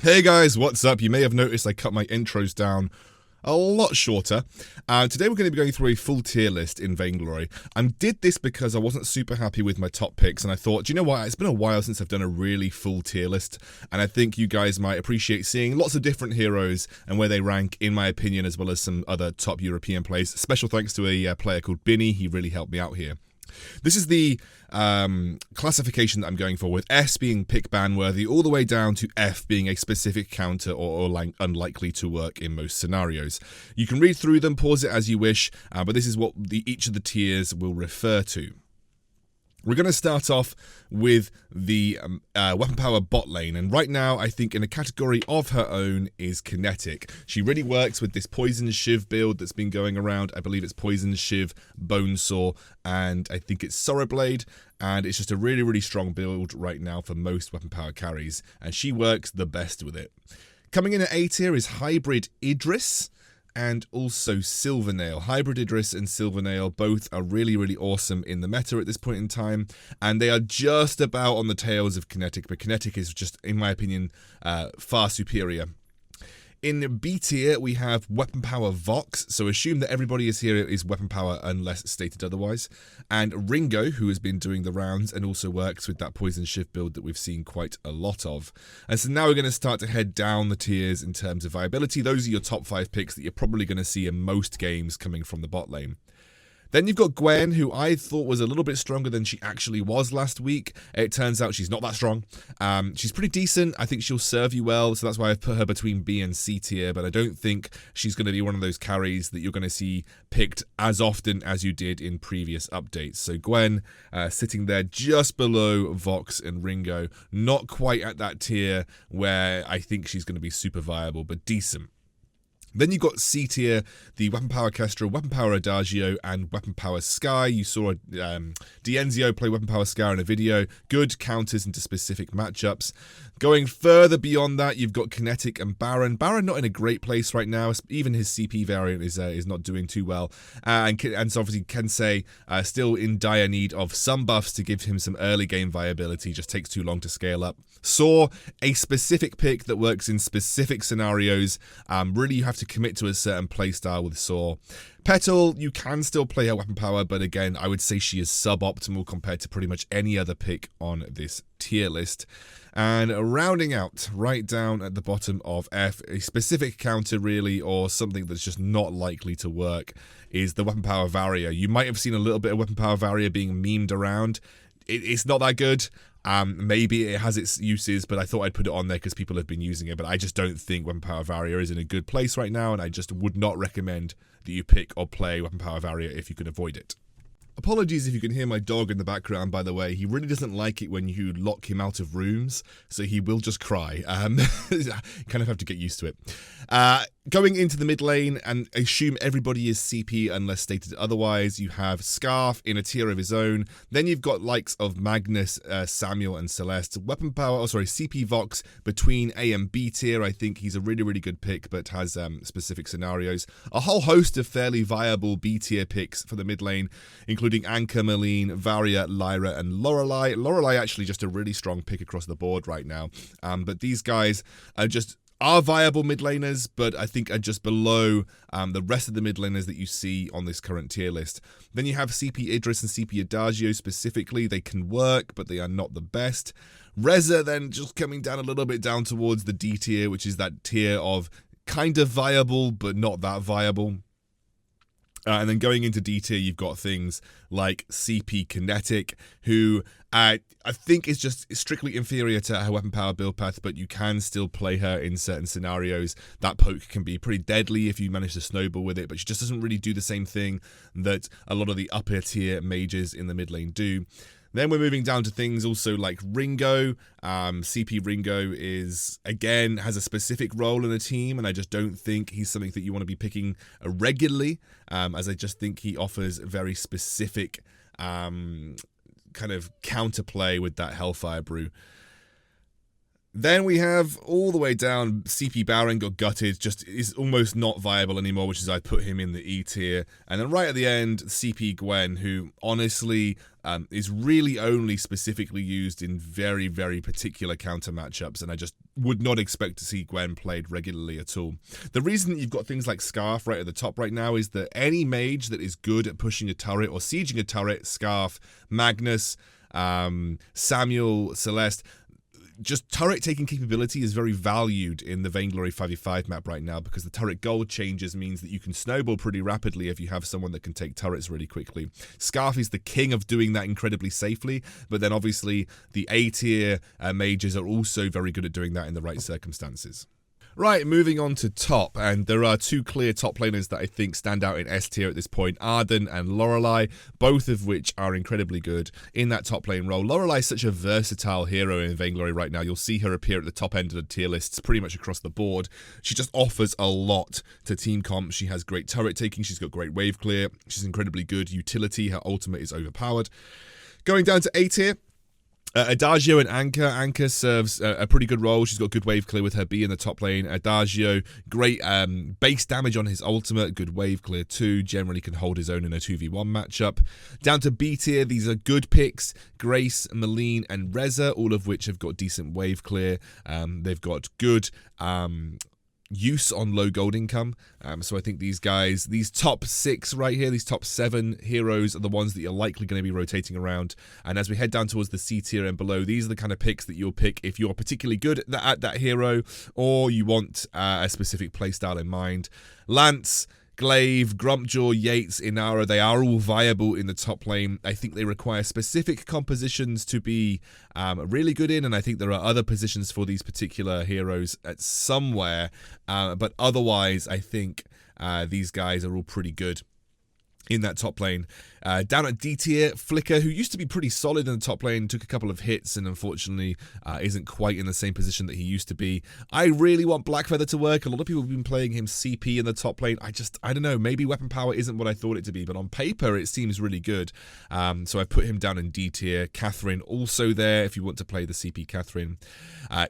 Hey guys, what's up? You may have noticed I cut my intros down a lot shorter. Today we're going to be going through a full tier list in Vainglory. I did this because I wasn't super happy with my top picks, and I thought, do you know what? It's been a while since I've done a really full tier list, and I think you guys might appreciate seeing lots of different heroes and where they rank, in my opinion, as well as some other top European plays. Special thanks to a player called Binny. He really helped me out here. This is the classification that I'm going for, with S being pick ban worthy all the way down to F being a specific counter or unlikely to work in most scenarios. You can read through them, pause it as you wish, but this is what each of the tiers will refer to. We're going to start off with the weapon power bot lane, and right now I think in a category of her own is Kinetic. She really works with this Poison Shiv build that's been going around. I believe it's Poison Shiv, Bonesaw, and I think it's Sorrowblade, and it's just a really, really strong build right now for most weapon power carries, and she works the best with it. Coming in at A tier is Hybrid Idris, and also Silvernail. Hybrid Idris and Silvernail both are really, really awesome in the meta at this point in time, and they are just about on the tails of Kinetic, but Kinetic is just, in my opinion, far superior. In B tier, we have Weapon Power Vox, so assume that everybody here is Weapon Power unless stated otherwise. And Ringo, who has been doing the rounds and also works with that Poison Shift build that we've seen quite a lot of. And so now we're going to start to head down the tiers in terms of viability. Those are your top 5 picks that you're probably going to see in most games coming from the bot lane. Then you've got Gwen, who I thought was a little bit stronger than she actually was last week. It turns out she's not that strong. She's pretty decent. I think she'll serve you well, so that's why I've put her between B and C tier, but I don't think she's going to be one of those carries that you're going to see picked as often as you did in previous updates. So Gwen sitting there just below Vox and Ringo, not quite at that tier where I think she's going to be super viable, but decent. Then you've got C tier, the Weapon Power Kestrel, Weapon Power Adagio, and Weapon Power Sky. You saw Dienzio play Weapon Power Sky in a video. Good counters into specific matchups. Going further beyond that, you've got Kinetic and Baron. Baron not in a great place right now. Even his CP variant is not doing too well. And so obviously Kensei still in dire need of some buffs to give him some early game viability. Just takes too long to scale up. Saw, a specific pick that works in specific scenarios. Really, you have to commit to a certain playstyle with Saw. Petal, you can still play her weapon power, but again, I would say she is suboptimal compared to pretty much any other pick on this tier list. And rounding out, right down at the bottom of F, a specific counter really, or something that's just not likely to work, is the Weapon Power Varia. You might have seen a little bit of Weapon Power Varia being memed around. It's not that good. Maybe it has its uses, but I thought I'd put it on there because people have been using it. But I just don't think Weapon Power Varia is in a good place right now, and I just would not recommend that you pick or play Weapon Power Varia if you can avoid it. Apologies if you can hear my dog in the background, by the way. He really doesn't like it when you lock him out of rooms, so he will just cry. Kind of have to get used to it. Going into the mid lane, and assume everybody is CP unless stated otherwise, you have Scarf in a tier of his own. Then you've got likes of Magnus, Samuel, and Celeste. CP Vox between A and B tier. I think he's a really, really good pick, but has specific scenarios. A whole host of fairly viable B tier picks for the mid lane, including Anchor, Malene, Varia, Lyra, and Lorelei. Lorelei actually just a really strong pick across the board right now. But these guys are viable mid laners, but I think are just below the rest of the mid laners that you see on this current tier list. Then you have CP Idris and CP Adagio specifically. They can work, but they are not the best. Reza then just coming down a little bit down towards the D tier, which is that tier of kind of viable, but not that viable. And then going into D tier, you've got things like CP Kinetic, who I think is just strictly inferior to her weapon power build path, but you can still play her in certain scenarios. That poke can be pretty deadly if you manage to snowball with it, but she just doesn't really do the same thing that a lot of the upper tier mages in the mid lane do. Then we're moving down to things also like Ringo. CP Ringo has a specific role in a team, and I just don't think he's something that you want to be picking regularly, as I just think he offers very specific kind of counterplay with that Hellfire Brew. Then we have all the way down, CP Baron got gutted, just is almost not viable anymore, which is I put him in the E tier. And then right at the end, CP Gwen, who honestly is really only specifically used in very, very particular counter matchups, and I just would not expect to see Gwen played regularly at all. The reason that you've got things like Scarf right at the top right now is that any mage that is good at pushing a turret or sieging a turret, Scarf, Magnus, Samuel, Celeste, just turret taking capability is very valued in the Vainglory 5v5 map right now, because the turret gold changes means that you can snowball pretty rapidly if you have someone that can take turrets really quickly. Scarf is the king of doing that incredibly safely, but then obviously the A tier mages are also very good at doing that in the right circumstances. Right, moving on to top, and there are two clear top laners that I think stand out in S tier at this point, Arden and Lorelei, both of which are incredibly good in that top lane role. Lorelei is such a versatile hero in Vainglory right now. You'll see her appear at the top end of the tier lists pretty much across the board. She just offers a lot to team comp. She has great turret taking, she's got great wave clear, she's incredibly good utility, her ultimate is overpowered. Going down to A tier, Adagio and Anchor. Anchor serves a pretty good role. She's got good wave clear with her B in the top lane. Adagio, great base damage on his ultimate, good wave clear too. Generally can hold his own in a 2v1 matchup. Down to B tier, these are good picks. Grace, Malene, and Reza, all of which have got decent wave clear. They've got good use on low gold income, so I think these guys, these top 6 right here, these top 7 heroes are the ones that you're likely going to be rotating around. And as we head down towards the C tier and below, these are the kind of picks that you'll pick if you're particularly good at that hero, or you want a specific playstyle in mind. Lance, Glaive, Grumpjaw, Yates, Inara, they are all viable in the top lane. I think they require specific compositions to be really good in, and I think there are other positions for these particular heroes at somewhere, but otherwise I think these guys are all pretty good in that top lane. Down at D tier, Flicker, who used to be pretty solid in the top lane, took a couple of hits and unfortunately isn't quite in the same position that he used to be. I really want Blackfeather to work. A lot of people have been playing him CP in the top lane. I don't know, maybe weapon power isn't what I thought it to be, but on paper it seems really good. So I put him down in D tier. Catherine also there if you want to play the CP Catherine.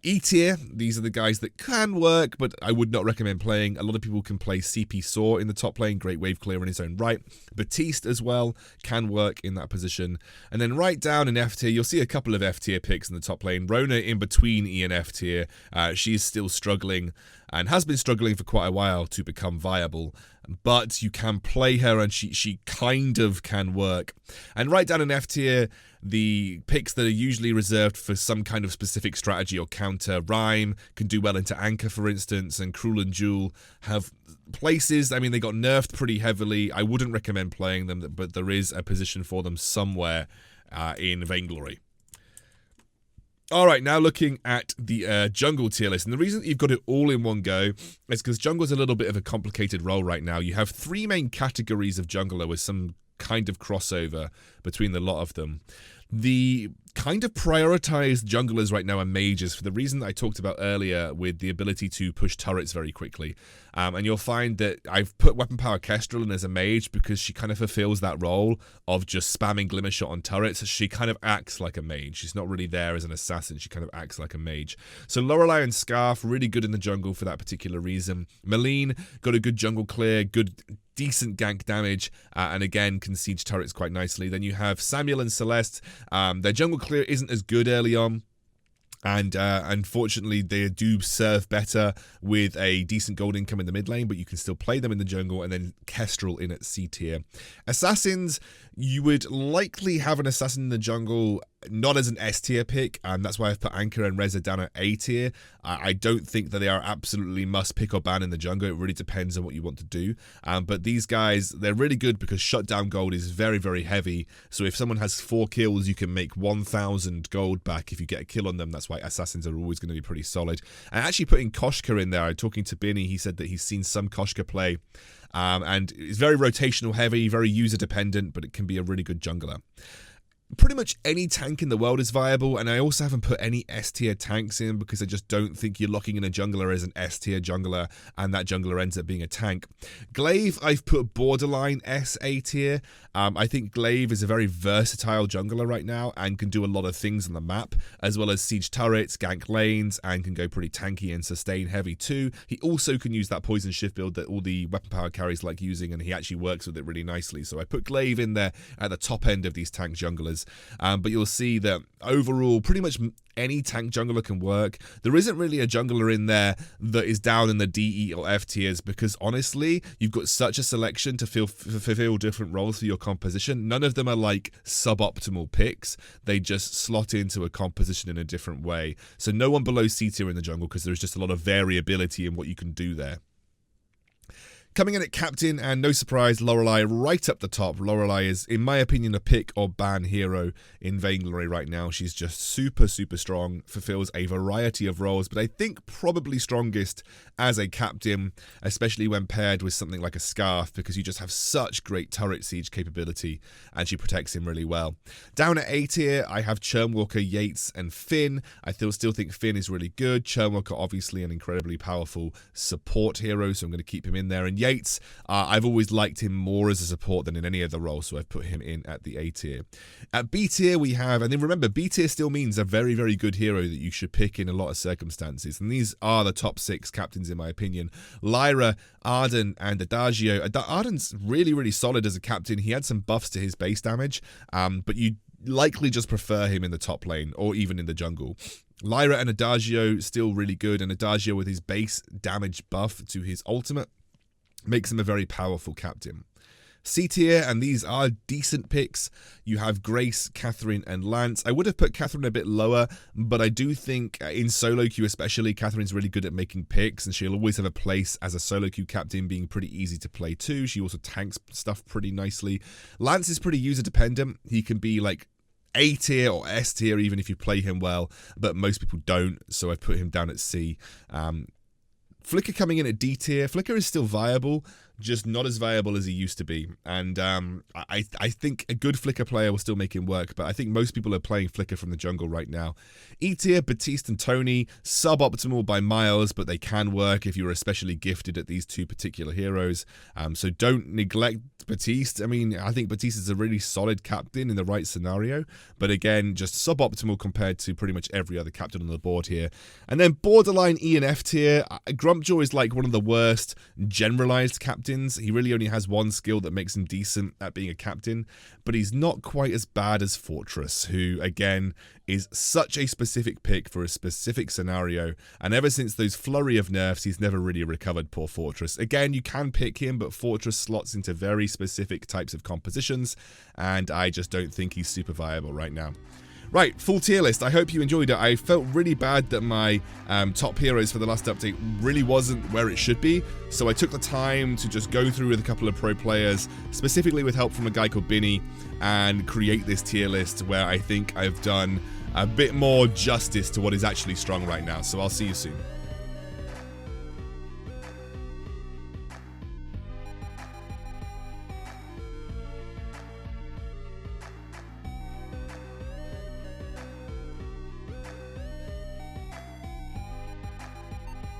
E tier, these are the guys that can work, but I would not recommend playing. A lot of people can play CP Saw in the top lane, great wave clear in his own right. Batiste as well can work in that position. And then right down in F tier, you'll see a couple of F tier picks in the top lane. Rona in between E and F tier. She's still struggling and has been struggling for quite a while to become viable, but you can play her and she kind of can work. And right down in F tier, the picks that are usually reserved for some kind of specific strategy or counter. Rhyme can do well into Anchor, for instance, and Cruel and Jewel have places. I mean, they got nerfed pretty heavily. I wouldn't recommend playing them, but there is a position for them somewhere in Vainglory. Alright, now looking at the jungle tier list, and the reason that you've got it all in one go is because jungle's a little bit of a complicated role right now. You have 3 main categories of jungler with some kind of crossover between the lot of them. The kind of prioritized junglers right now are mages for the reason that I talked about earlier with the ability to push turrets very quickly. And you'll find that I've put Weapon Power Kestrel in as a mage because she kind of fulfills that role of just spamming Glimmer Shot on turrets. She kind of acts like a mage. She's not really there as an assassin. She kind of acts like a mage. So Lorelei and Scarf, really good in the jungle for that particular reason. Malene got a good jungle clear, decent gank damage, and again can siege turrets quite nicely. Then you have Samuel and Celeste. Their jungle clear isn't as good early on, and unfortunately they do serve better with a decent gold income in the mid lane, but you can still play them in the jungle. And then Kestrel in at C tier. Assassins, you would likely have an assassin in the jungle, not as an S tier pick, and that's why I've put Anchor and Reza down at A tier. I don't think that they are absolutely must pick or ban in the jungle. It really depends on what you want to do. But these guys, they're really good because shutdown gold is very, very heavy. So if someone has 4 kills, you can make 1,000 gold back if you get a kill on them. That's why assassins are always going to be pretty solid. And actually putting Koshka in there, talking to Binny, he said that he's seen some Koshka play. And it's very rotational heavy, very user dependent, but it can be a really good jungler. Pretty much any tank in the world is viable, and I also haven't put any S-tier tanks in because I just don't think you're locking in a jungler as an S-tier jungler and that jungler ends up being a tank. Glaive, I've put borderline S-A tier. I think Glaive is a very versatile jungler right now and can do a lot of things on the map, as well as siege turrets, gank lanes, and can go pretty tanky and sustain heavy too. He also can use that poison shift build that all the weapon power carries like using, and he actually works with it really nicely. So I put Glaive in there at the top end of these tank junglers. But you'll see that overall, pretty much any tank jungler can work. There isn't really a jungler in there that is down in the D, E, or F tiers because honestly, you've got such a selection to fulfill different roles for your composition. None of them are like suboptimal picks. They just slot into a composition in a different way. So no one below C tier in the jungle because there's just a lot of variability in what you can do there. Coming in at captain, and no surprise, Lorelei right up the top. Lorelei is, in my opinion, a pick or ban hero in Vainglory right now. She's just super, super strong, fulfills a variety of roles, but I think probably strongest as a captain, especially when paired with something like a Scarf, because you just have such great turret siege capability, and she protects him really well. Down at A tier, I have Churnwalker, Yates, and Finn. I still think Finn is really good. Churnwalker, obviously, an incredibly powerful support hero, so I'm going to keep him in there. And Yates, I've always liked him more as a support than in any other role, so I've put him in at the A tier. At B tier, we have, and then remember, B tier still means a very, very good hero that you should pick in a lot of circumstances, and these are the top 6 captains in my opinion. Lyra, Arden, and Adagio. Arden's really, really solid as a captain. He had some buffs to his base damage, but you likely just prefer him in the top lane or even in the jungle. Lyra and Adagio still really good, and Adagio with his base damage buff to his ultimate makes him a very powerful captain. C tier, and these are decent picks. You have Grace, Catherine, and Lance. I would have put Catherine a bit lower, but I do think in solo queue especially, Catherine's really good at making picks, and she'll always have a place as a solo queue captain, being pretty easy to play too. She also tanks stuff pretty nicely. Lance is pretty user dependent. He can be like A tier or S tier even if you play him well, but most people don't, so I've put him down at C. Flicker coming in at D tier. Flicker is still viable, just not as viable as he used to be. And I think a good Flicker player will still make him work, but I think most people are playing Flicker from the jungle right now. E tier, Baptiste and Tony, suboptimal by miles, but they can work if you're especially gifted at these 2 particular heroes. So don't neglect Baptiste. I mean, I think Baptiste is a really solid captain in the right scenario, but again, just suboptimal compared to pretty much every other captain on the board here. And then borderline E and F tier. Grumpjaw is like one of the worst generalized captains. He really only has one skill that makes him decent at being a captain, but he's not quite as bad as Fortress, who again is such a specific pick for a specific scenario, and ever since those flurry of nerfs, he's never really recovered, poor Fortress. Again, you can pick him, but Fortress slots into very specific types of compositions, and I just don't think he's super viable right now. Right, full tier list. I hope you enjoyed it. I felt really bad that my top heroes for the last update really wasn't where it should be, so I took the time to just go through with a couple of pro players, specifically with help from a guy called Binny, and create this tier list where I think I've done a bit more justice to what is actually strong right now. So I'll see you soon.